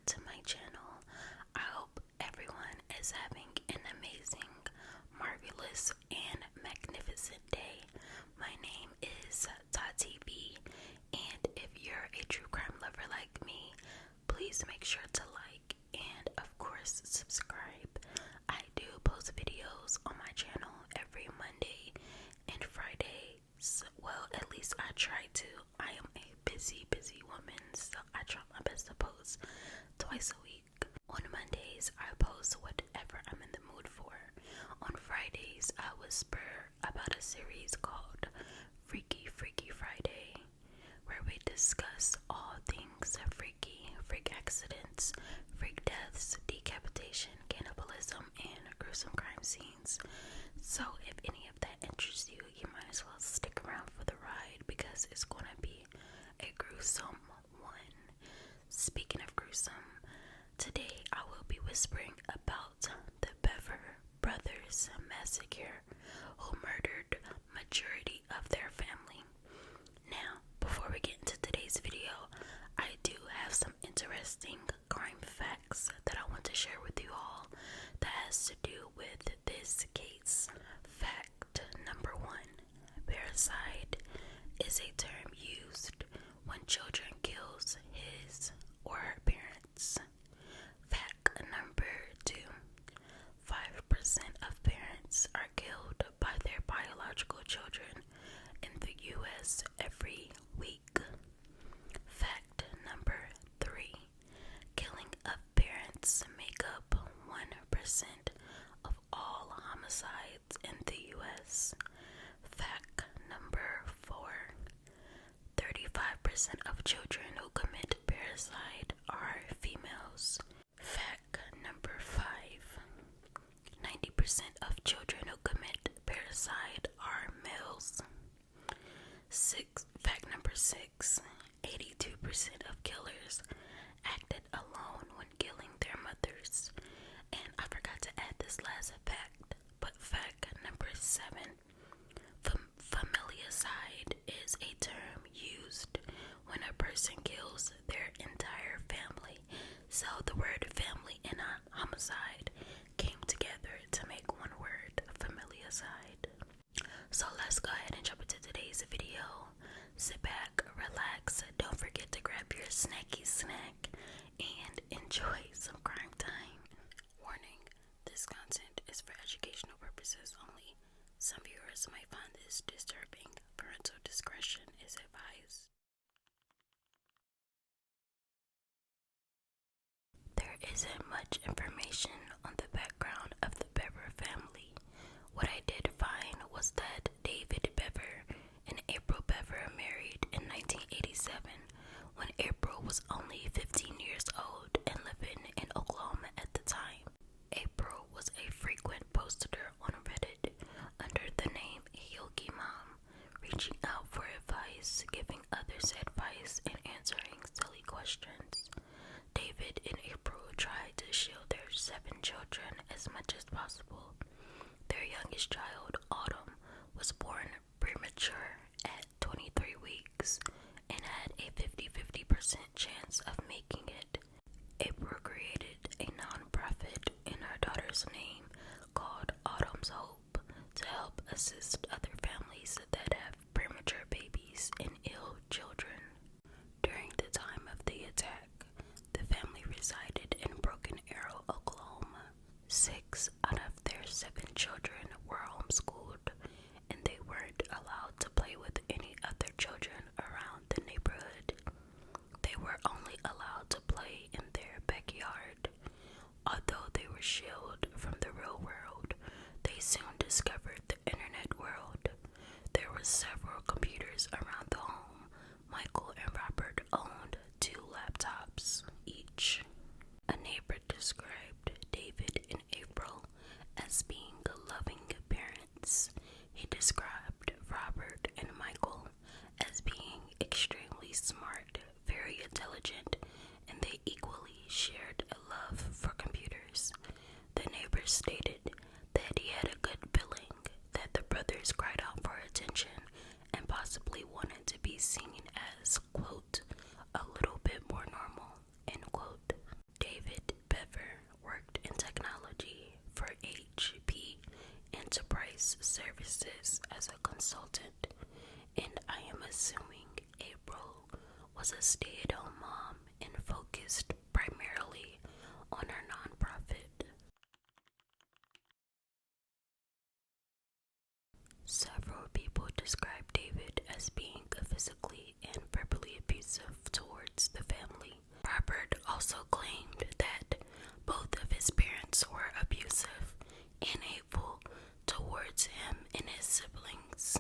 to my channel. I hope everyone is having an amazing, marvelous, and magnificent day. My name is TatiV, and if you're a true crime lover like me, please make sure to like and, of course, subscribe. I do post videos on my channel every Monday and Friday. Well, at least I try to. I am a busy woman, so I try my best to post twice a week. On Mondays, I post whatever I'm in the mood for. On Fridays, I whisper about a series called Freaky Friday, where we discuss all things freaky, freak accidents, freak deaths, decapitation, cannibalism, and gruesome crime scenes. So if any of that interests you, you might as well stick around for the ride because it's going to be a gruesome one. Speaking of gruesome, today I will be whispering about the Bever Brothers massacre, who murdered majority of their family. Now, before we get into today's video, I do have some interesting crime facts that I want to share with you all that has to do with this case. Fact number 1, parricide is a term used when children kills his or her parents. Fact number 2, 5% of parents are killed by their biological children in the U.S. every week. Fact number 3, killing of parents make up 1% of all homicides in the U.S. Fact number 4, 35% of children who commit parricide are females. Fact number 5, 90% of children who commit parricide are males. Fact number 6, 82% of killers acted alone when killing their mothers. And I forgot to add this last fact, but fact number 7, familicide is a term used when a person kills their entire family. So the word family and homicide came together to make one word, familicide. So let's go ahead and jump into today's video. Sit back, relax, don't forget to grab your snacky snack, and enjoy some crime time. Warning, this content is for educational purposes only. Some viewers might find this disturbing. Parental discretion is advised. There isn't much information on the background of the Bever family. What I did find was that David Bever and April Bever married in 1987 when April was only 15 years old and living in Oklahoma at the time. April was a frequent poster on Reddit under the name Yogi Mom, reaching out for advice, giving others advice, and answering silly questions. David and April tried to shield their 7 children as much as possible. Their youngest child, Autumn, was born premature at 23 weeks and had a 50-50% chance of making it. April created a non-profit in her daughter's name called Autumn's Hope to help assist other families that have premature babies and ill children. During the time of the attack, the family resided in Broken Arrow, Oklahoma. 6 out of their 7 children were homeschooled, and they weren't allowed to play with any other children around the neighborhood. They were only allowed to play in their backyard. Although they were shielded from the real world, they soon discovered the internet world. There were several computers around the home. Michael and Robert owned 2 laptops each. A neighbor described David and April as being loving parents. He described Robert and Michael as being extremely smart, very intelligent, and they equally shared a love for computers. The neighbor stated that he had a good feeling that the brothers cried out for attention and possibly wanted to be seen as, quote, a little bit more normal, end quote. Brothers' services as a consultant, and I am assuming April was a stay-at-home mom and focused primarily on her nonprofit. Several people describe David as being physically and verbally abusive towards the family. Robert also claimed that both of his parents were abusive and hateful towards him and his siblings.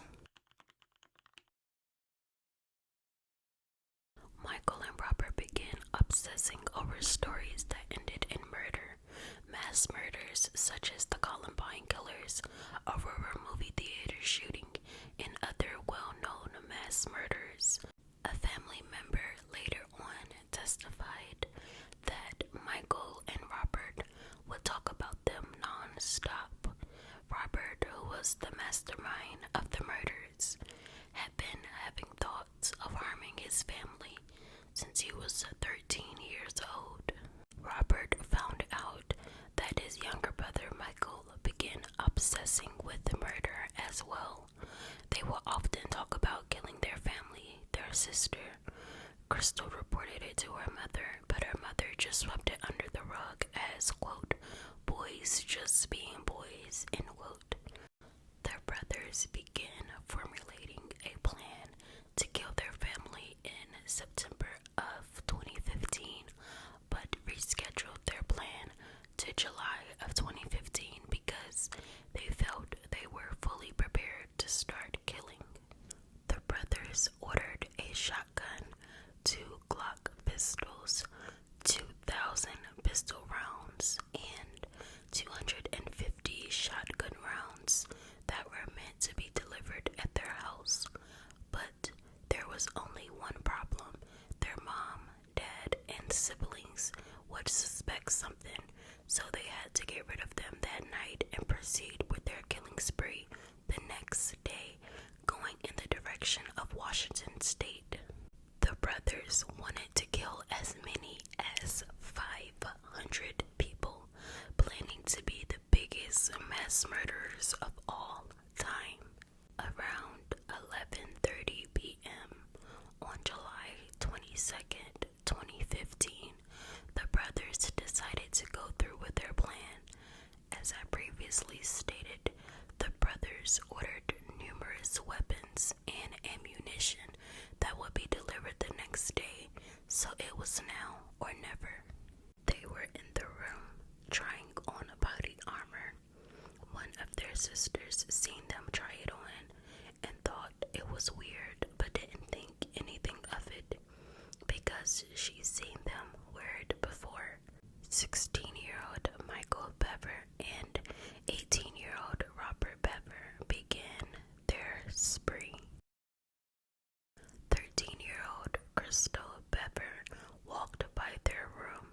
Michael and Robert began obsessing over stories that ended in murder, mass murders such as the Columbine killers, Aurora movie theater shooting, and other well-known mass murders. A family member later on testified that Michael and Robert would talk about them non-stop. Robert, who was the mastermind of the murders, had been having thoughts of harming his family since he was 13 years old. Robert found out that his younger brother Michael began obsessing with the murder as well. They would often talk about killing their family, their sister. Crystal reported it to her mother, but her mother just swept it under the rug as, quote, boys just being boys, end quote. Their brothers began formulating a plan to kill their family in September of 2015, but rescheduled their plan to July of 2015 because they felt they were fully prepared to start killing. The brothers ordered a shotgun, 2 Glock pistols, 2,000 pistol rounds, and 250 shotgun rounds that were meant to be delivered at their house. But there was only one problem. Their mom, dad, and siblings would suspect something, so they had to get rid of them that night and proceed with their killing spree the next day, going in the direction of Washington State. The brothers wanted to kill as many as 500 people, planning to be the biggest mass murderers of all time. Around 11:30 p.m. on July 22nd, 2015, the brothers decided to go through with their plan. As I previously stated, the brothers ordered numerous weapons and ammunition that would be delivered the next day, so it was now or never. They were in the room trying on body armor. One of their sisters seen them try it on and thought it was weird, but didn't think anything of it because she's seen them wear it before. 16-year-old Michael Bever and 18-year-old Robert Bever began their spree. 13-year-old Crystal Bever walked by their room.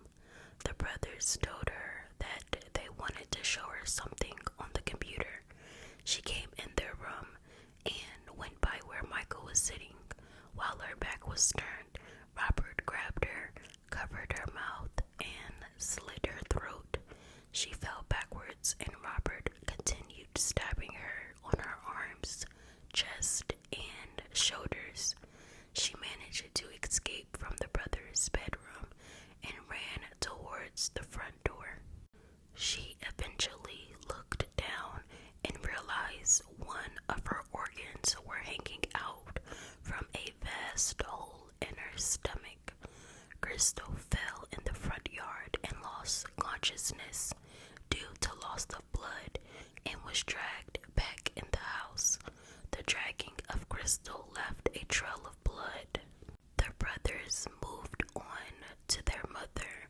The brothers told her that they wanted to show her something on the computer. She came in their room and went by where Michael was sitting. While her back was turned, Robert grabbed her, covered her mouth, and slit her throat. She fell backwards and Robert continued stabbing her on her arms, chest, and shoulders. She managed to escape from the brothers' bedroom and ran towards the front door. She eventually looked down and realized one of her organs were hanging out from a vast hole in her stomach. Crystal fell in the front yard and lost consciousness due to loss of blood and was dragged back in the house. The dragging of Crystal left a trail of blood. The brothers moved on to their mother,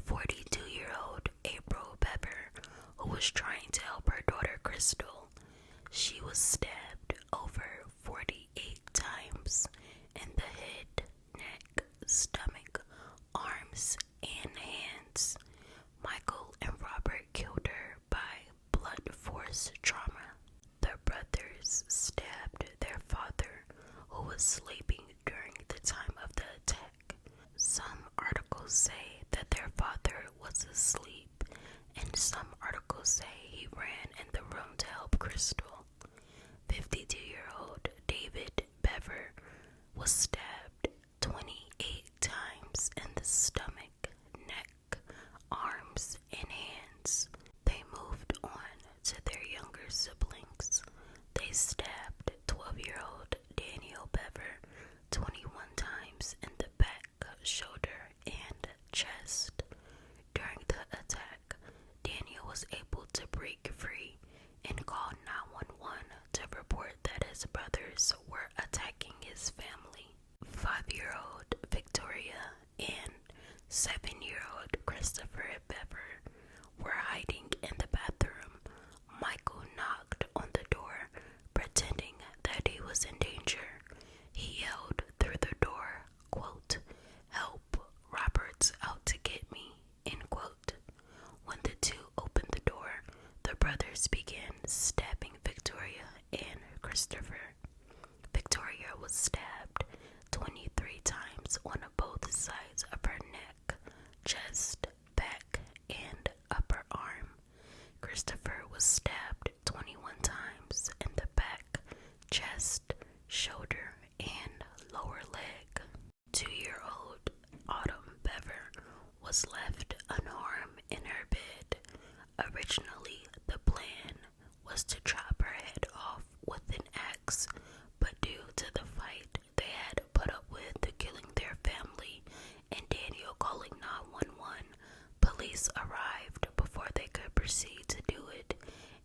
42-year-old April Bever, who was trying to help her daughter Crystal. She was stabbed over 48 times in the head, neck, stomach, arms, and hands. Michael and Robert killed her by blunt force trauma. The brothers stabbed their father, who was sleeping during the time of the attack. Some articles say that their father was asleep, and some articles say he ran in the room to help Crystal. chest. During the attack, Daniel was able to break free and call 911 to report that his brothers were attacking his family. 5-year-old Victoria and 7-year-old Christopher Bever were hiding in the bathroom. Michael knocked on the door, pretending that he was in danger. He yelled through the door, quote, "Help, Robert's out to get me," end quote. When the two opened the door, the brothers began stabbing Victoria and Christopher. Victoria was stabbed 23 times on both sides of her neck, chest, back, and upper arm. Christopher was stabbed 21 times in the back, chest, shoulder, and lower leg. 2-year-old Autumn Bever was left unharmed in her bed. Originally, the plan was to chop her head off with an axe, but due to the fight they had put up with killing their family and Daniel calling 911, police arrived before they could proceed to do it,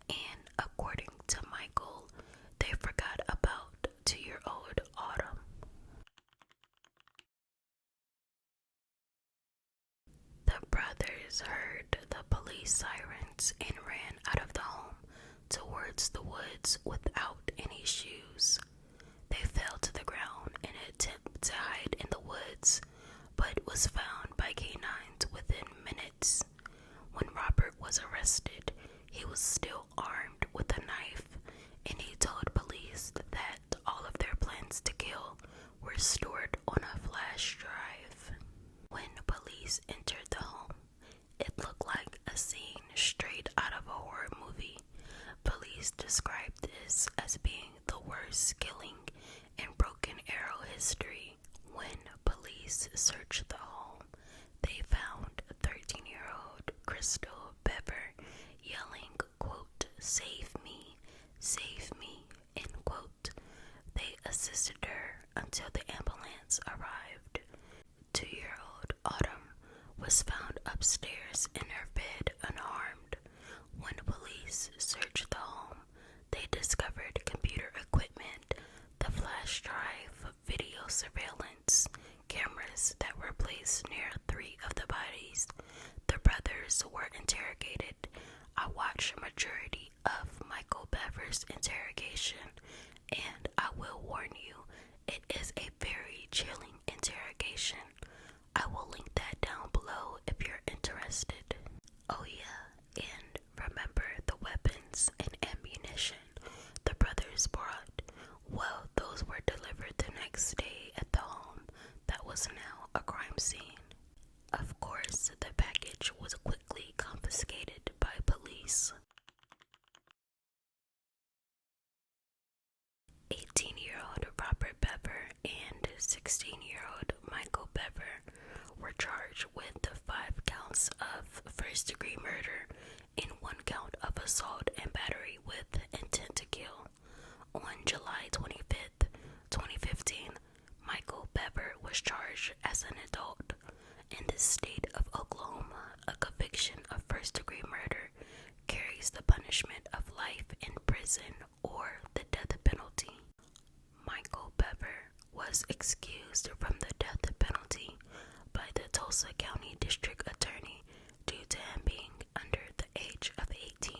and according to Michael, they forgot about 2-year-old Autumn. The brothers heard the police sirens and ran out of the home towards the woods without any shoes. They fell to the ground in an attempt to hide in the woods, but was found by canines within minutes. When Robert was arrested, he was still armed with a knife, and he told police that all of their plans to kill were stored on a flash drive. When police entered the home, it looked like a scene straight out of a horror movie. Police described this as being the worst killing in Broken Arrow history. When police searched the home, they found 13-year-old Crystal Bever yelling, quote, "Save me," end quote. They assisted her until the ambulance arrived. 2-year-old Autumn was found upstairs in her bed unharmed. When police searched the home, they discovered computer equipment, the flash drive, video surveillance, cameras that were placed near 3 of the bodies. The brothers were interrogated. I watched a majority of Michael Bever's interrogation, and I will warn you, it is a very chilling interrogation. I will link that down below if you're interested. Oh yeah, and remember the weapons and ammunition the brothers brought? Well, those were delivered the next day at the home that was now a crime scene. Of course, the package was quickly confiscated by police. 18-year-old Robert Bever and 16-year-old Michael Bever were charged with 5 counts of first-degree murder and 1 count of assault and battery with intent to kill. On July 25th, 2015, Michael Bever was charged as an adult. In the state of Oklahoma, a conviction of first-degree murder carries the punishment of life in prison or the death penalty. Michael Bever was excused from the death penalty by the Tulsa County District Attorney due to him being under the age of 18.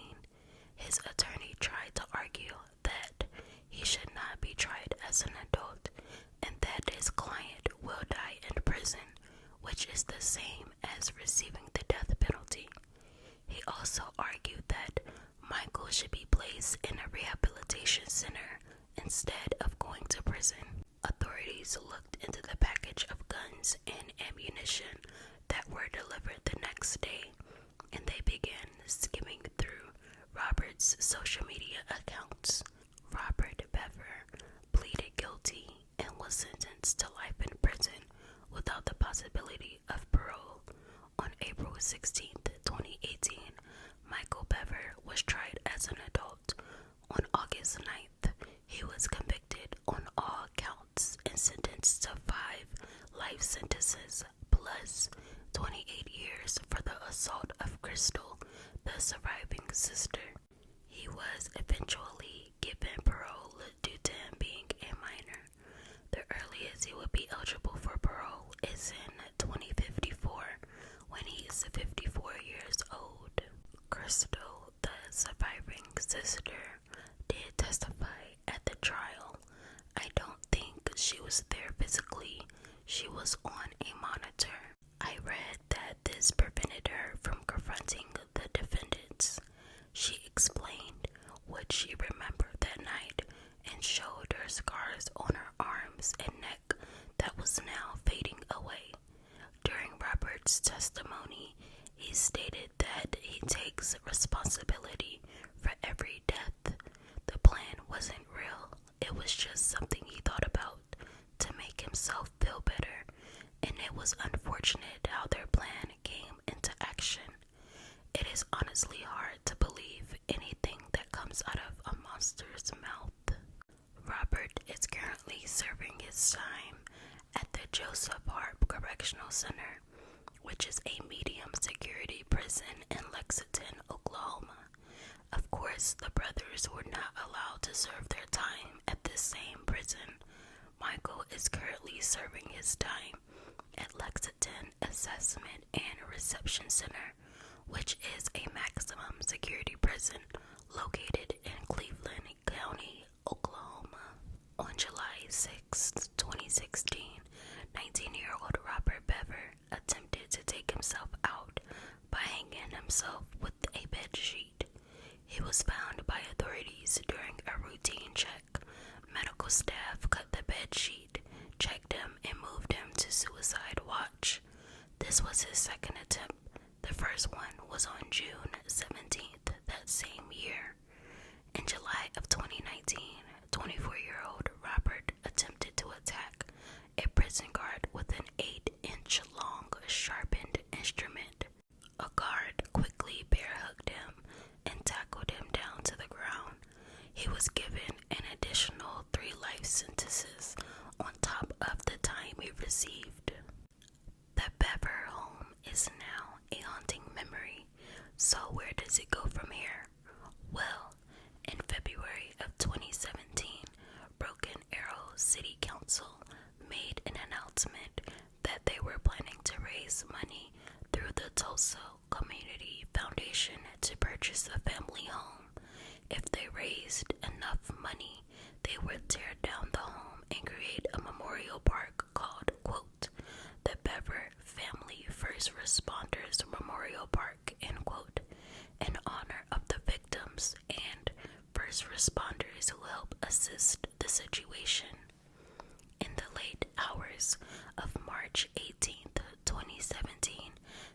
His attorney tried to argue that he should not be tried as an adult and that his client will die in prison, which is the same as receiving the death penalty. He also argued that Michael should be placed in a rehabilitation center instead of going to prison. Authorities looked into the package of guns and ammunition that were delivered the next day, and they began skimming through Robert's social media accounts. Robert Bever pleaded guilty and was sentenced to life in prison without the possibility of parole. On April 16, 2018, Michael Bever was tried as an adult. On August 9th, he was convicted on all counts and sentenced to 5 life sentences plus 28 Crystal, the surviving sister, did testify at the trial. I don't think she was there physically. She was on a monitor. I read that this prevented her from confronting the defendants. She explained what she remembered that night and showed her scars on her arms and neck that was now fading away. During Robert's testimony, he stated that he takes responsibility for every death. The plan wasn't real. It was just something he thought about to make himself feel better, and it was unfortunate how their plan came into action. It is honestly hard to believe anything that comes out of a monster's mouth. Robert is currently serving his time at the Joseph Hart Correctional Center, which is a medium security prison in Lexington, Oklahoma. Of course, the brothers were not allowed to serve their time at the same prison. Michael is currently serving his time at Lexington Assessment and Reception Center, which is a maximum security prison located in Cleveland County, Oklahoma. On July 6, 2016, 19-year-old Robert Bever attempted to take himself out by hanging himself with a bed sheet. He was found by authorities during a routine check. Medical staff cut the bed sheet, checked him, and moved him to suicide watch. This was his second attempt. The first one was on June 17th that same year. In July of 2019, 24-year-old Robert attempted to attack a prison guard with an 8-inch long sharpened instrument. A guard quickly bear-hugged him and tackled him down to the ground. He was given an additional 3 life sentences on top of the time he received. The Bever home is now a haunting memory. So where does it go from here? Well, in February of 2017, Broken Arrow City Council made an announcement that they were planning to raise money through the Tulsa Community Foundation to purchase a family home. If they raised enough money, they would tear down the home and create a memorial park called, quote, the Bever Family First Responders Memorial Park, end quote, in honor of the victims and first responders who help assist the situation. In the late hours of March 18th, 2017,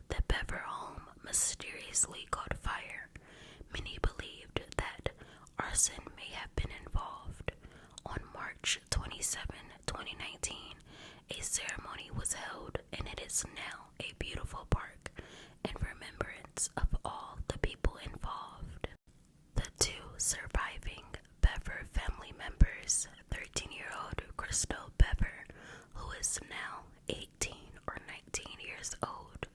the Bever home mysteriously caught fire. Many believed that arson may have been involved. On March 27, 2019, a ceremony was held, and it is now a beautiful park in remembrance of all the people involved. The 2 surviving Bever family members, 13-year-old Crystal Bever, who is now 18 or 19 years old,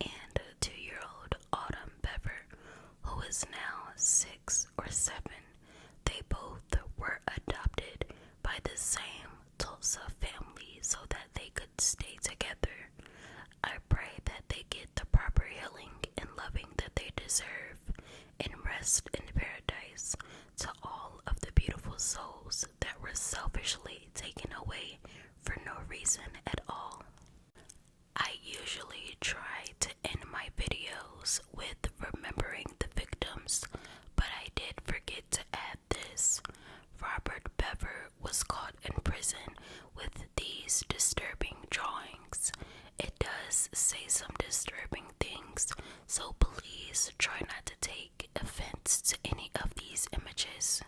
and 2-year-old Autumn Bever, who is now 6 or 7. They both were adopted by the same Tulsa family so that they could stay together. I pray that they get the proper healing and loving that they deserve, and rest in paradise to all of the beautiful souls that were selfishly taken away for no reason at all. I usually try to end my videos with remembering the victims, but I did forget to add this. Robert Bever was caught in prison with these disturbing drawings. It does say some disturbing things, so please try not to take offense to any of these images.